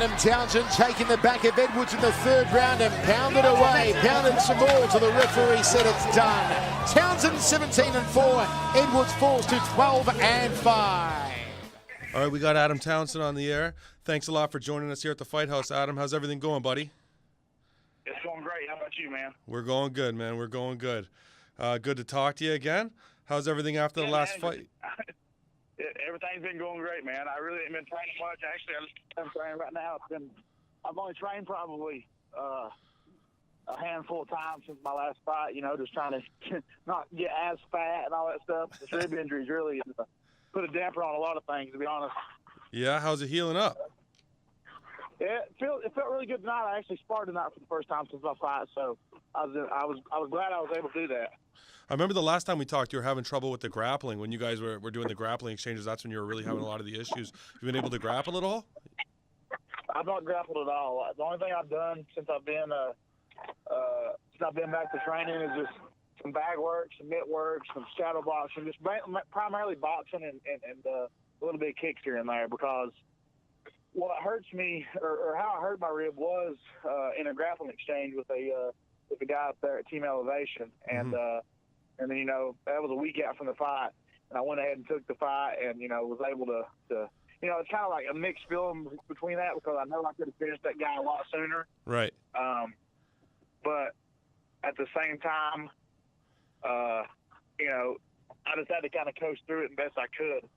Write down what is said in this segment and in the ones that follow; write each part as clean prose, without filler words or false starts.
Adam Townsend taking the back of Edwards in the third round and pounded away, pounded some more till the referee said it's done. Townsend 17-4, Edwards falls to 12-5. All right, we got Adam Townsend on the air. Thanks a lot for joining us here at the Fight House, Adam. How's everything going, buddy? It's going great. How about you, man? We're going good, man. We're going good. Good to talk to you again. How's everything after the last fight? Everything's been going great, man. I really haven't been training much. Actually, I'm training right now. I've only trained probably a handful of times since my last fight. You know, just trying to not get as fat and all that stuff. The rib injuries really put a damper on a lot of things, to be honest. Yeah, how's it healing up? Yeah, it felt really good tonight. I actually sparred tonight for the first time since my fight, so I was glad I was able to do that. I remember the last time we talked, you were having trouble with the grappling. When you guys were doing the grappling exchanges, that's when you were really having a lot of the issues. You been able to grapple at all? I've not grappled at all. The only thing I've done since I've been back to training is just some bag work, some mitt work, some shadow boxing, just primarily boxing and a little bit of kicks here and there, because what hurts me, or how I hurt my rib, was in a grappling exchange with a guy up there at Team Elevation, and and then, you know, that was a week out from the fight, and I went ahead and took the fight, and, you know, was able to you know, it's kind of like a mixed feeling between that, because I know I could have finished that guy a lot sooner. Right. But at the same time, you know, I just had to kind of coast through it the best I could.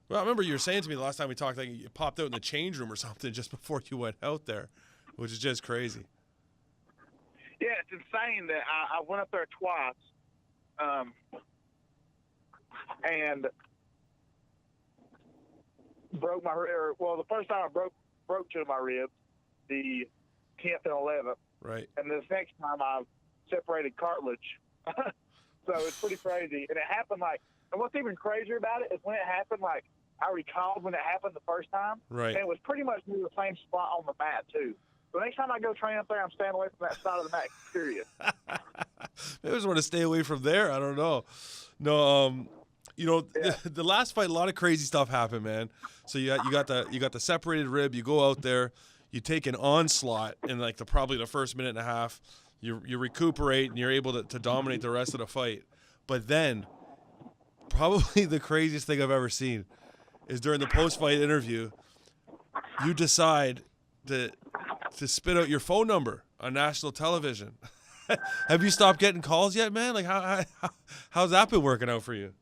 Well, I remember you were saying to me the last time we talked, like you popped out in the change room or something just before you went out there, which is just crazy. Yeah, it's insane that I went up there twice, and broke my rib. Well, the first time I broke two of my ribs, the 10th and 11th. Right. And this next time I separated cartilage. So it's pretty crazy. And it happened and what's even crazier about it is when it happened, I recalled when it happened the first time. Right. And it was pretty much near the same spot on the mat, too. So next time I go train up there, I'm staying away from that side of the mat, period. Maybe I just want to stay away from there. I don't know. No, you know, yeah. the last fight, a lot of crazy stuff happened, man. So you got the separated rib. You go out there, you take an onslaught in probably the first minute and a half. You recuperate and you're able to dominate the rest of the fight. But then, probably the craziest thing I've ever seen is during the post-fight interview, you decide to spit out your phone number on national television. Have you stopped getting calls yet, man? Like, how's that been working out for you?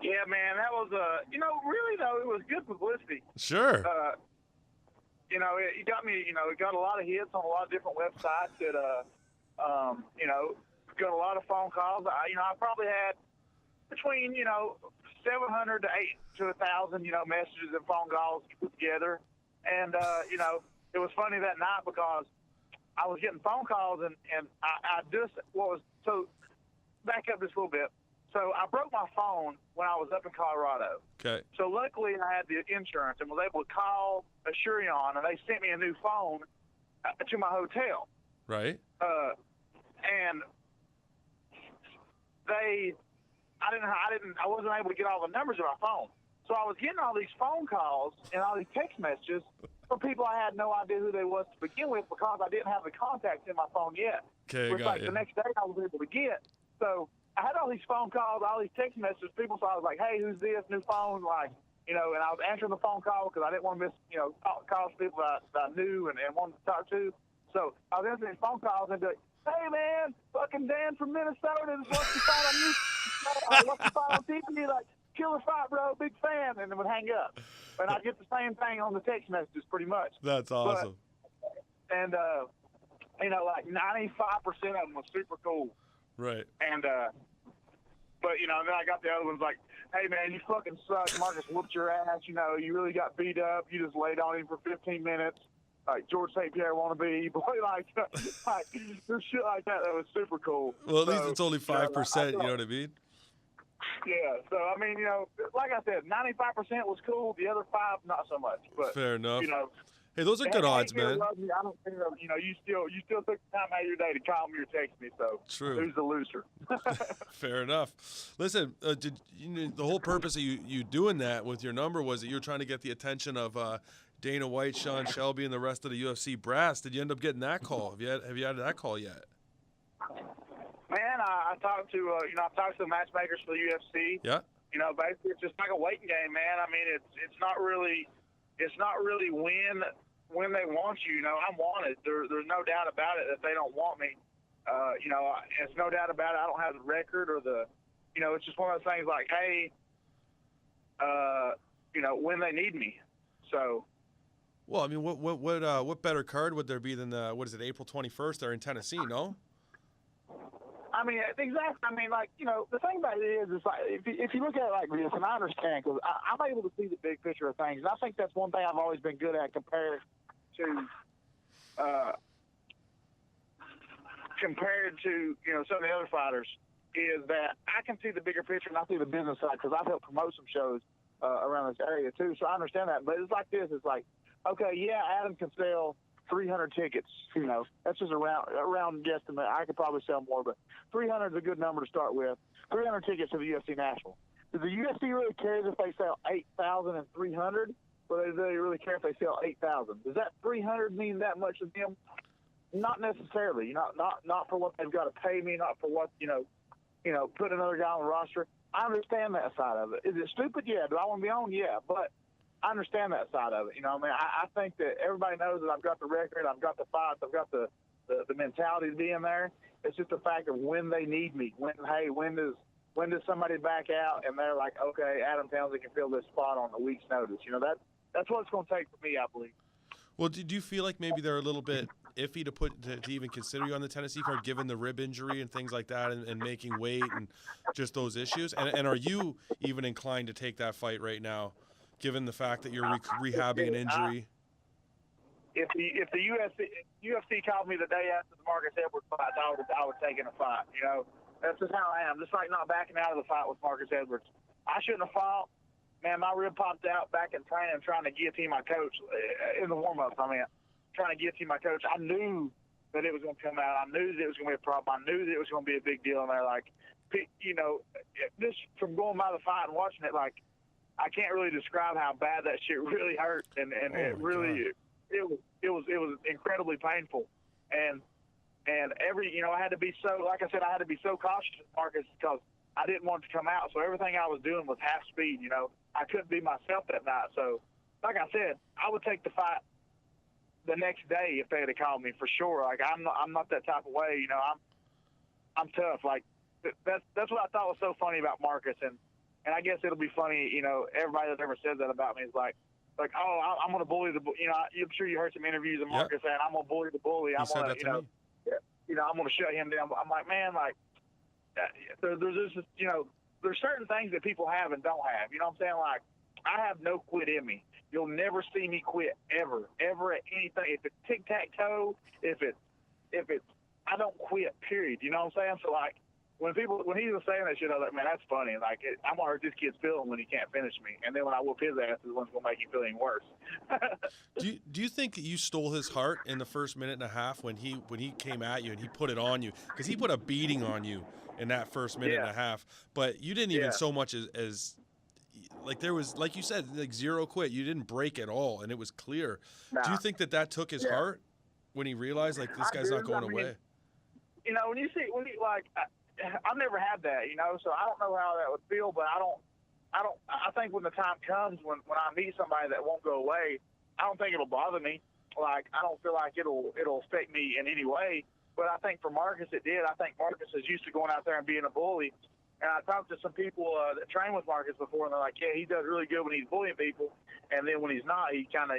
Yeah, man, that was you know, really though, it was good publicity. Sure. You know, it got me. You know, it got a lot of hits on a lot of different websites. It you know, got a lot of phone calls. I probably had between 700 to 1,000 messages and phone calls put together. And you know, it was funny that night because I was getting phone calls and I just so back up just a little bit. So I broke my phone when I was up in Colorado. Okay. So luckily I had the insurance and was able to call Assurion, and they sent me a new phone to my hotel. Right. And I wasn't able to get all the numbers of my phone. So I was getting all these phone calls and all these text messages from people I had no idea who they was to begin with, because I didn't have the contacts in my phone yet. Okay, Which, the next day I was able to get. So I had all these phone calls, all these text messages, people. So I was like, "Hey, who's this? New phone?" And I was answering the phone call because I didn't want to miss, calls people that I knew and wanted to talk to. So I was answering phone calls and be like, "Hey, man, fucking Dan from Minnesota. This is what's your fight on YouTube? What's your fight on TV? Like, killer fight, bro. Big fan." And then would hang up. And I'd get the same thing on the text messages pretty much. That's awesome. And 95% of them was super cool. Right. And but then I got the other ones like, "Hey man, you fucking suck. Marcus whooped your ass. You really got beat up. You just laid on him for 15 minutes. Like George St. Pierre wannabe." Boy, like there's shit like that was super cool. Well, at least it's only 5%. You know what I mean? Yeah. So I mean, like I said, 95% was cool. The other 5, not so much. But fair enough. Hey, those are good odds, man. I don't care. You still took the time out of your day to call me or text me. So true. Who's the loser? Fair enough. Listen, the whole purpose of you doing that with your number was that you're trying to get the attention of Dana White, Sean Shelby, and the rest of the UFC brass. Did you end up getting that call? Have you had that call yet? Man, I talked to I've talked to the matchmakers for the UFC. Yeah. Basically it's just like a waiting game, man. I mean, it's not really when they want you. I'm wanted. There's no doubt about it that they don't want me. It's no doubt about it. I don't have the record or the, it's just one of those things like, hey, when they need me. So. Well, I mean, what better card would there be than April 21st? They're in Tennessee, no? I mean, exactly. I mean, the thing about it is like, if you look at it like this, and I understand, because I'm able to see the big picture of things, and I think that's one thing I've always been good at compared to some of the other fighters, is that I can see the bigger picture and I see the business side, because I've helped promote some shows around this area too, so I understand that. But it's like this. It's like, okay, yeah, Adam can sell 300 tickets, that's just a round guesstimate. I could probably sell more, but 300 is a good number to start with. 300 tickets to the UFC National. Does the UFC really care if they sell 8,300, or do they really care if they sell 8,000? Does that 300 mean that much to them? Not necessarily. Not for what they've got to pay me, not for what, put another guy on the roster. I understand that side of it. Is it stupid? Yeah. Do I want to be on? Yeah. But I understand that side of it. I think that everybody knows that I've got the record, I've got the fights, I've got the mentality to be in there. It's just the fact of when they need me. When does somebody back out and they're like, okay, Adam Townsend can fill this spot on a week's notice. That's what it's going to take for me, I believe. Well, do you feel like maybe they're a little bit iffy to even consider you on the Tennessee card, given the rib injury and things like that, and making weight and just those issues? And are you even inclined to take that fight right now, given the fact that you're rehabbing an injury? If the UFC called me the day after the Marcus Edwards fight, I would take in a fight. That's just how I am. Just like not backing out of the fight with Marcus Edwards. I shouldn't have fought. Man, my rib popped out back in training trying to guillotine my coach in the warm-ups. Trying to guillotine my coach. I knew that it was going to come out. I knew that it was going to be a problem. I knew that it was going to be a big deal. And they're like, this from going by the fight and watching it, like, I can't really describe how bad that shit really hurt, and it really it was incredibly painful, and I had to be so, like I said, I had to be so cautious, Marcus, because I didn't want it to come out. So everything I was doing was half speed. I couldn't be myself that night. So, like I said, I would take the fight the next day if they had called me for sure. Like I'm not that type of way. I'm tough. Like that's what I thought was so funny about Marcus, and I guess it'll be funny. Everybody that's ever said that about me is like, oh, I'm going to bully the. I'm sure you heard some interviews of Marcus saying I'm going to bully the bully. I'm going to, I'm going to shut him down. I'm like, man, like there's just, there's certain things that people have and don't have. You know what I'm saying? Like I have no quit in me. You'll never see me quit ever at anything. If it's tic-tac-toe, if it's I don't quit. Period. You know what I'm saying? So like. When he was saying that shit, I was like, man, that's funny. Like, I'm going to hurt this kid's feeling when he can't finish me. And then when I whoop his ass is what's going to make him feel even worse. Do you think that you stole his heart in the first minute and a half when he came at you and he put it on you? Because he put a beating on you in that first minute and a half. But you didn't even so much as like there was, like you said, like zero quit. You didn't break at all, and it was clear. Nah. Do you think that took his heart when he realized, like, this guy's not going away? When you like... I've never had that, so I don't know how that would feel, but I think when the time comes, when I meet somebody that won't go away, I don't think it'll bother me. Like, I don't feel like it'll affect me in any way, but I think for Marcus it did. I think Marcus is used to going out there and being a bully, and I talked to some people that train with Marcus before, and they're like, yeah, he does really good when he's bullying people, and then when he's not, he kind of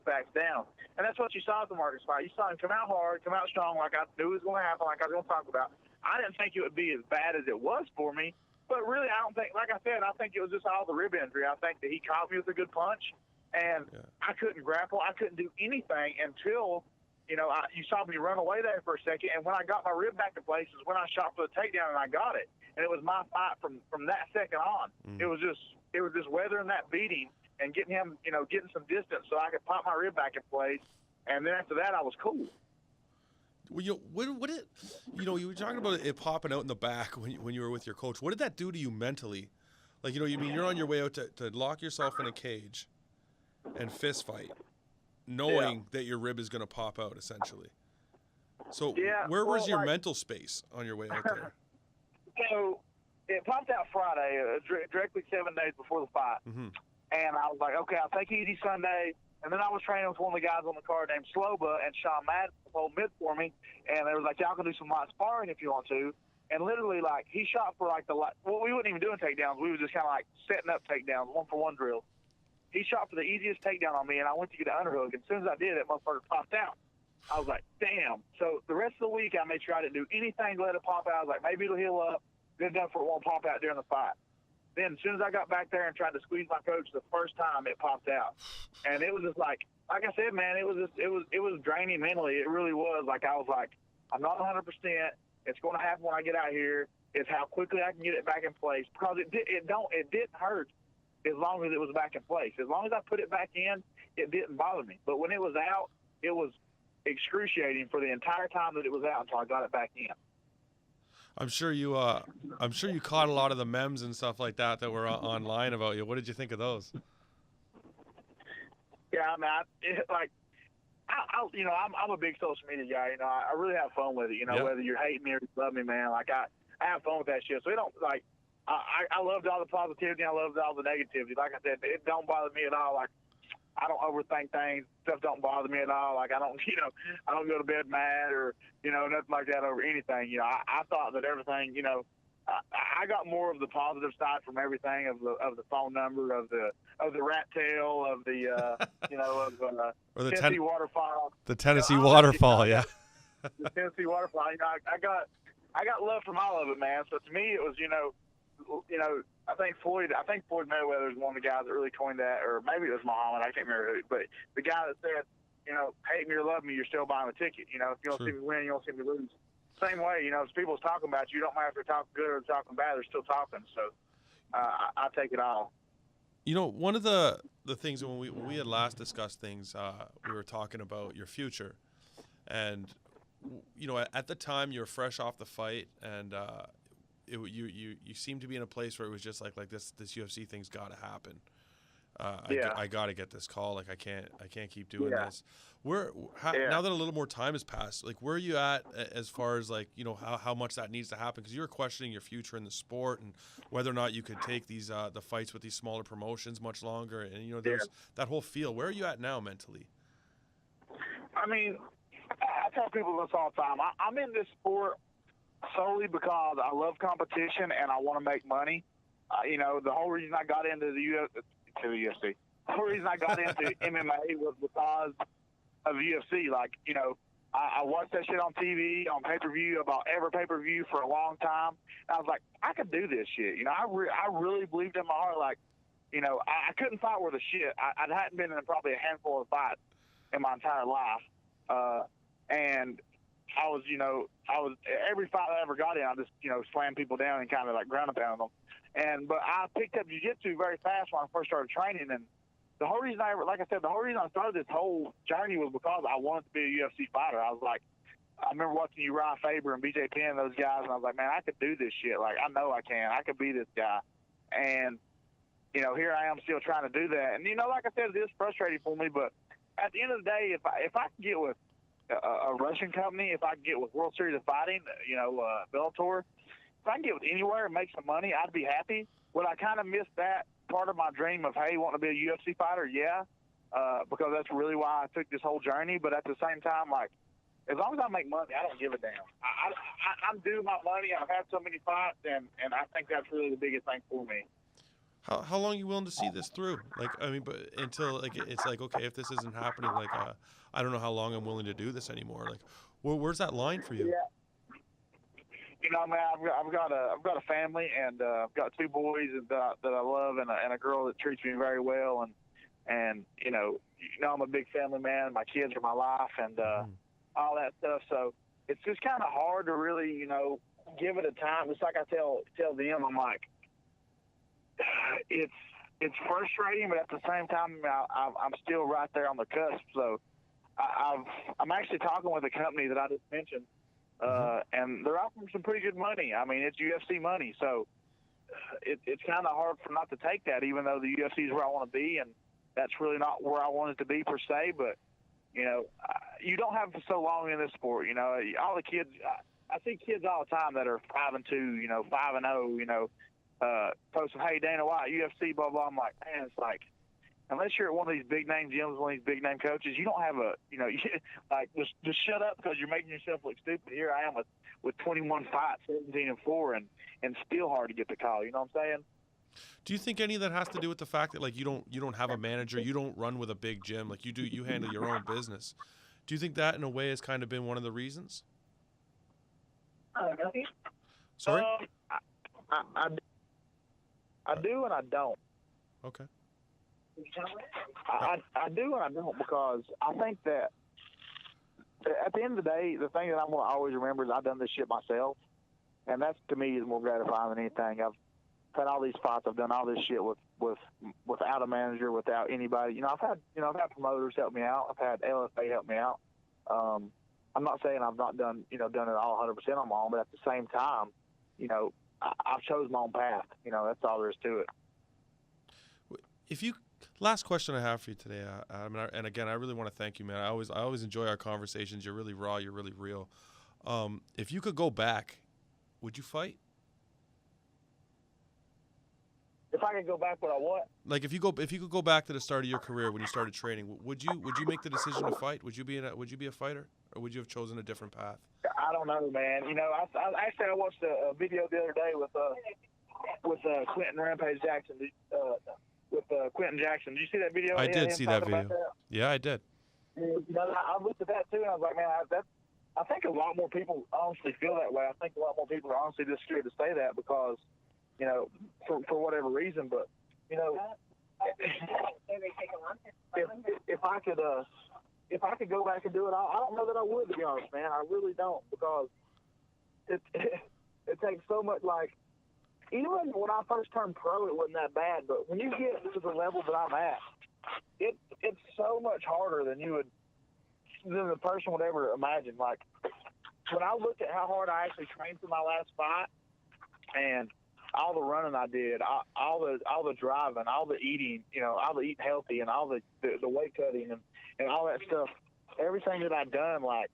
backs down. And that's what you saw at the Marcus fight. You saw him come out hard, come out strong, like I knew it was going to happen, like I was going to talk about. I didn't think it would be as bad as it was for me, but really I don't think, like I said, I think it was just all the rib injury. I think that he caught me with a good punch, and I couldn't grapple. I couldn't do anything until, you saw me run away there for a second, and when I got my rib back in place is when I shot for the takedown and I got it. And it was my fight from that second on. It was just weathering that beating and getting him, getting some distance so I could pop my rib back in place, and then after that I was cool. Well, you were talking about it popping out in the back when you were with your coach. What did that do to you mentally? Like, you're on your way out to lock yourself in a cage and fist fight, knowing that your rib is going to pop out, essentially. So Yeah, where was well, your like- mental space on your way out there? So it popped out Friday, directly 7 days before the fight. Mm-hmm. And I was like, okay, I'll take it easy Sunday. And then I was training with one of the guys on the card named Sloba, and Sean Madden hold mid for me. And they was like, y'all can do some light sparring if you want to. And literally, like, he shot for, like, well, we wasn't even doing takedowns. We were just kind of, like, setting up takedowns, one-for-one drills. He shot for the easiest takedown on me, and I went to get an underhook. And as soon as I did, that motherfucker popped out. I was like, damn. So the rest of the week, I made sure I didn't do anything to let it pop out. I was like, maybe it'll heal up. Good enough for it won't pop out during the fight. Then as soon as I got back there and tried to squeeze my coach the first time, it popped out. And it was just like I said, man, it was draining mentally. It really was. Like, I was like, I'm not 100%. It's going to happen when I get out here. It's how quickly I can get it back in place, because it didn't hurt as long as it was back in place. As long as I put it back in, it didn't bother me. But when it was out, it was excruciating for the entire time that it was out until I got it back in. I'm sure you caught a lot of the memes and stuff like that were online about you. What did you think of those? Yeah, I mean, I'm a big social media guy. You know, I really have fun with it. You know, Yeah. Whether you're hating me or you love me, man. Like, I have fun with that shit. So it don't like. I loved all the positivity. I loved all the negativity. Like I said, it don't bother me at all. Like, I don't overthink things. Stuff don't bother me at all. Like, I don't go to bed mad or, nothing like that over anything. You know, I thought that everything, I got more of the positive side from everything, of the phone number, of the rat tail, of the, Or the Tennessee waterfall. The Tennessee waterfall, yeah. The Tennessee waterfall. I got love from all of it, man. So to me, it was, I think Floyd Mayweather is one of the guys that really coined that, or maybe it was Muhammad. I can't remember who, but the guy that said, hate me or love me, you're still buying the ticket. If you don't see me win, you don't see me lose. Same way, if people's talking about you, don't matter if they're talking good or talking bad, they're still talking. So I take it all. One of the things when we had last discussed things, we were talking about your future, and at the time you were fresh off the fight, and you seemed to be in a place where it was just like this UFC thing's got to happen. I got to get this call. Like, I can't keep doing this. Now that a little more time has passed, like, where are you at as far as, like, how much that needs to happen? Because you were questioning your future in the sport and whether or not you could take these the fights with these smaller promotions much longer. And there's that whole feel. Where are you at now mentally? I mean, I tell people this all the time. I'm in this sport solely because I love competition and I want to make money. The whole reason I got into the UFC. The whole reason I got into MMA was because of UFC. Like, I watched that shit on TV, on pay-per-view, about every pay-per-view for a long time. And I was like, I could do this shit. I really believed in my heart. Like, I couldn't fight worth a shit. I hadn't been in probably a handful of fights in my entire life. And I was every fight I ever got in, I just, slammed people down and kind of like ground pound them. But I picked up jiu-jitsu very fast when I first started training. And the whole reason I started this whole journey was because I wanted to be a UFC fighter. I was like, I remember watching Uriah Faber and BJ Penn and those guys, and I was like, man, I could do this shit. Like, I know I can. I could be this guy. And, here I am still trying to do that. And, like I said, it is frustrating for me. But at the end of the day, if I can get with a Russian company, if I can get with World Series of Fighting, Bellator, if I can get with anywhere and make some money, I'd be happy. Would I kind of miss that part of my dream of, hey, wanting to be a UFC fighter? Yeah, because that's really why I took this whole journey. But at the same time, like, as long as I make money, I don't give a damn. I'm due my money. I've had so many fights, and I think that's really the biggest thing for me. How long are you willing to see this through? Like, I mean, but until, like, it's like, okay, if this isn't happening, like, I don't know how long I'm willing to do this anymore. Like, where's that line for you? Yeah. Man, I've got a family, and I've got two boys that I love, and a girl that treats me very well, and I'm a big family man. My kids are my life, and all that stuff. So it's just kind of hard to really, give it a time. It's like I tell them, I'm like, it's frustrating, but at the same time, I'm still right there on the cusp. So I'm actually talking with a company that I just mentioned. And they're offering some pretty good money. I mean, it's UFC money, so it's kind of hard for not to take that, even though the UFC is where I want to be, and that's really not where I want it to be per se. But You don't have so long in this sport. All the kids, I see kids all the time that are 5-2, 5-0, posting, "Hey, Dana White, UFC, blah, blah." I'm like, man, it's like, unless you're at one of these big name gyms, one of these big name coaches, you don't have just shut up because you're making yourself look stupid. Here I am with 21 fights, 17-4, and still hard to get the call. You know what I'm saying? Do you think any of that has to do with the fact that like you don't have a manager, you don't run with a big gym, like you handle your own business? Do you think that in a way has kind of been one of the reasons? Sorry? I do and I don't. Okay. I do and I don't, because I think that at the end of the day, the thing that I'm going to always remember is I've done this shit myself, and that to me is more gratifying than anything. I've had all these fights. I've done all this shit without a manager, without anybody. I've had promoters help me out. I've had LFA help me out. I'm not saying I've not done it all 100% on my own, but at the same time, I've chosen my own path. That's all there is to it. Last question I have for you today, Adam, and again, I really want to thank you, man. I always enjoy our conversations. You're really raw. You're really real. If you could go back, would you fight? If I could go back, would I what? Like if you could go back to the start of your career when you started training, would you make the decision to fight? Would you be a fighter, or would you have chosen a different path? I don't know, man. I watched a video the other day with Quentin Rampage Jackson. With Quentin Jackson. Did you see that video? I did see that video. Yeah, I did. I looked at that too, and I was like, man, I think a lot more people honestly feel that way. I think a lot more people are honestly just scared to say that because, for whatever reason. But, if I could go back and do it, I don't know that I would, to be honest, man. I really don't, because it takes so much, like, even when I first turned pro, it wasn't that bad. But when you get to the level that I'm at, it's so much harder than the person would ever imagine. Like, when I looked at how hard I actually trained for my last fight, and all the running I did, all the driving, all the eating, all the eating healthy, and all the weight cutting and all that stuff, everything that I'd done, like,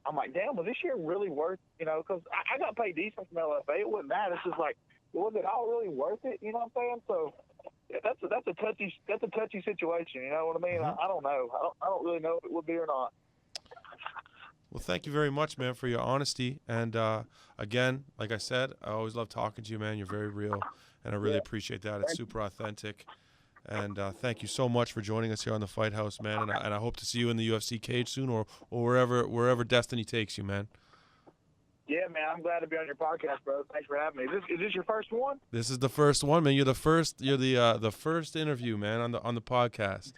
I'm like, damn, was this year really worth? Because I got paid decent from LFA. It wasn't that. It's just like, was it all really worth it? You know what I'm saying? So that's a touchy situation. You know what I mean? Mm-hmm. I don't know. I don't really know if it would be or not. Well, thank you very much, man, for your honesty. And again, like I said, I always love talking to you, man. You're very real, and I really appreciate that. It's super authentic. And thank you so much for joining us here on the Fight House, man. And I hope to see you in the UFC cage soon, or wherever destiny takes you, man. Yeah, man, I'm glad to be on your podcast, bro. Thanks for having me. Is this your first one? This is the first one, man. You're the first interview, man, on the podcast.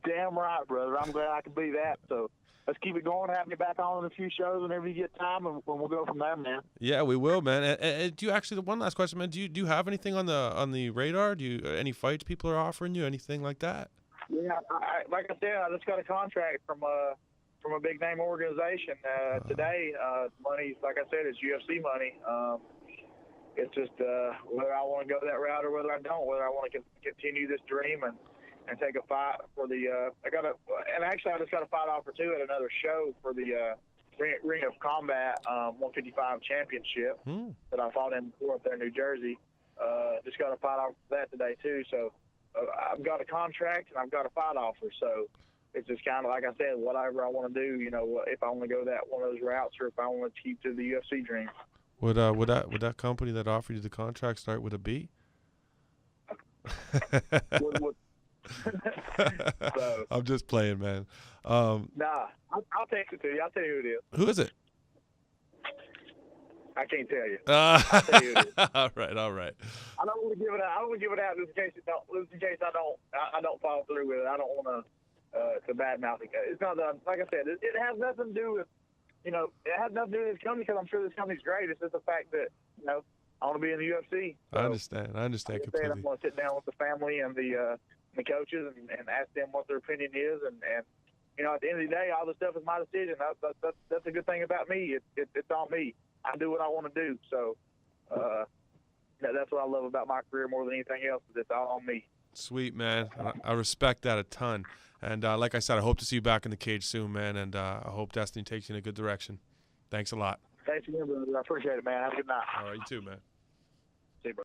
Damn right, brother. I'm glad I could be that. So let's keep it going. Have me back on in a few shows whenever you get time, and we'll go from there, man. Yeah, we will, man. And do you actually? One last question, man. Do you have anything on the radar? Do you any fights people are offering you? Anything like that? Yeah, like I said, I just got a contract from a big name organization today. Money, like I said, it's UFC money. It's just whether I want to go that route or whether I don't. Whether I want to continue this dream and take a fight for the. I just got a fight offer too at another show for the Ring of Combat 155 championship that I fought in before up there in New Jersey. Just got a fight offer for that today too. So I've got a contract and I've got a fight offer. So it's just kind of like I said, whatever I want to do. If I want to go that one of those routes or if I want to keep to the UFC dream. Would that company that offered you the contract start with a B? So, I'm just playing, man. Nah, I'll text it to you. I'll tell you who it is. Who is it? I can't tell you. I'll tell you who it is. All right. I don't want to give it out. I don't want to give it out just in case I don't follow through with it. I don't want to badmouth it. It's not like I said. It has nothing to do with it has nothing to do with this company because I'm sure this company's great. It's just the fact that I want to be in the UFC. So, I understand completely. I'm going to sit down with the family and the coaches and ask them what their opinion is, and at the end of the day, all this stuff is my decision. That's a good thing about me. It's on me. I do what I want to do. So that's what I love about my career more than anything else. Is it's all on me. Sweet, man. I respect that a ton. And like I said, I hope to see you back in the cage soon, man. And I hope Destiny takes you in a good direction. Thanks a lot. Thanks again, brother. I appreciate it, man. Have a good night. All right, you too, man. See you, bro.